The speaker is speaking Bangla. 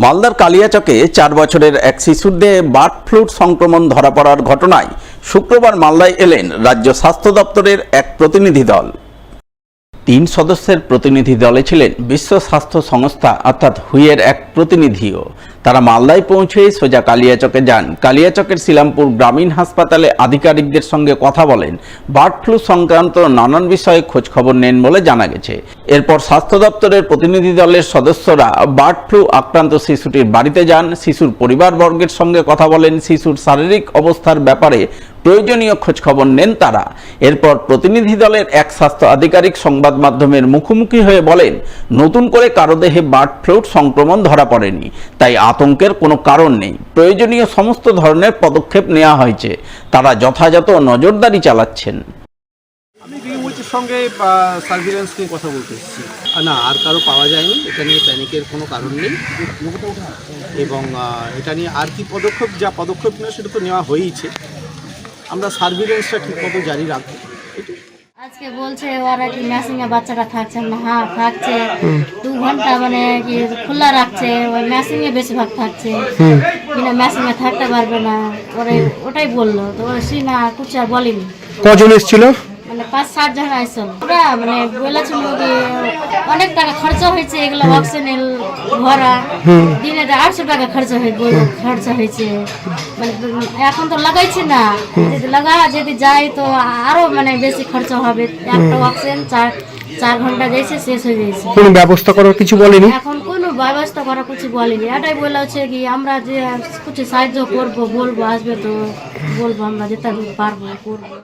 মালদার কালিয়াচকে 4 বছরের এক শিশুর দেহে বার্ড ফ্লু সংক্রমণ ধরা পড়ার ঘটনায় শুক্রবার মালদায় এলেন রাজ্য স্বাস্থ্য দপ্তরের এক প্রতিনিধি দল। 3 সদস্যের প্রতিনিধি দলে ছিলেন বিশ্ব স্বাস্থ্য সংস্থা অর্থাৎ হুইয়ের এক প্রতিনিধিও। তারা মালদায় পৌঁছে সোজা কালিয়াচকে যান। কালিয়াচকের শিলামপুর গ্রামীণ হাসপাতালে আধিকারিকদের সঙ্গে কথা বলেন, বার্ড ফ্লু সংক্রান্ত নানান বিষয়ে খোঁজখবর নেন বলে জানা গেছে। এরপর স্বাস্থ্য দপ্তরের প্রতিনিধি দলের সদস্যরা বার্ড ফ্লু আক্রান্ত শিশুটির বাড়িতে যান, শিশুর পরিবারবর্গের সঙ্গে কথা বলেন, শিশুর শারীরিক অবস্থার ব্যাপারে প্রয়োজনীয় খোঁজখবর নেন তারা। এরপর প্রতিনিধি দলের এক স্বাস্থ্য আধিকারিক সংবাদ মাধ্যমের মুখোমুখি হয়ে বলেন, নতুন করে কারো দেহে বার্ড ফ্লুর সংক্রমণ ধরা পড়েনি, তাই আতঙ্কের কোনো কারণ নেই। প্রয়োজনীয় সমস্ত ধরনের পদক্ষেপ নেওয়া হয়েছে, তারা যথাযথ নজরদারি চালাচ্ছেন। আমি বিএমওইচের সঙ্গে সার্ভিলেন্স নিয়ে কথা বলতে এসেছি। না, আর কারো পাওয়া যায়নি। এটা নিয়ে প্যানিকের কোনো কারণ নেই এবং এটা নিয়ে আর কি পদক্ষেপ নেওয়া সেটা তো নেওয়া হয়েইছে। আমরা সার্ভিলেন্সটা ঠিকমতো জারি রাখবো। আজকে বলছে ওরা কি মেশিনে বাচ্চাটা থাকছে না। হ্যাঁ থাকছে, 2 ঘন্টা মানে কি খোলা রাখছে, ওই মেশিনে বেশিরভাগ থাকছে, কিনা মেশিনে থাকতে পারবে না ওটাই বললো। তো সে না কিছু আর বলেনি। কজন এসেছিল? মানে 5-7 জন আসল। ওরা মানে বলেছিল যে অনেক টাকা খরচা হয়েছে, এগুলো অক্সিজেন ভরা দিনে 800 টাকা খরচা হয়েছে। মানে এখন তো লাগাইছে না, যদি যায় তো আরো মানে বেশি খরচা হবে। একটা অক্সিজেন 4 ঘন্টা গেছে, শেষ হয়ে গেছে। কোনো ব্যবস্থা করার কিছু বলেনি? এখন কোনো ব্যবস্থা করার কিছু বলেনি। এটাই বলেছে কি আমরা যে কিছু সাহায্য করবো, বলবো, আসবে তো বলবো, আমরা যেতে পারবো করবো।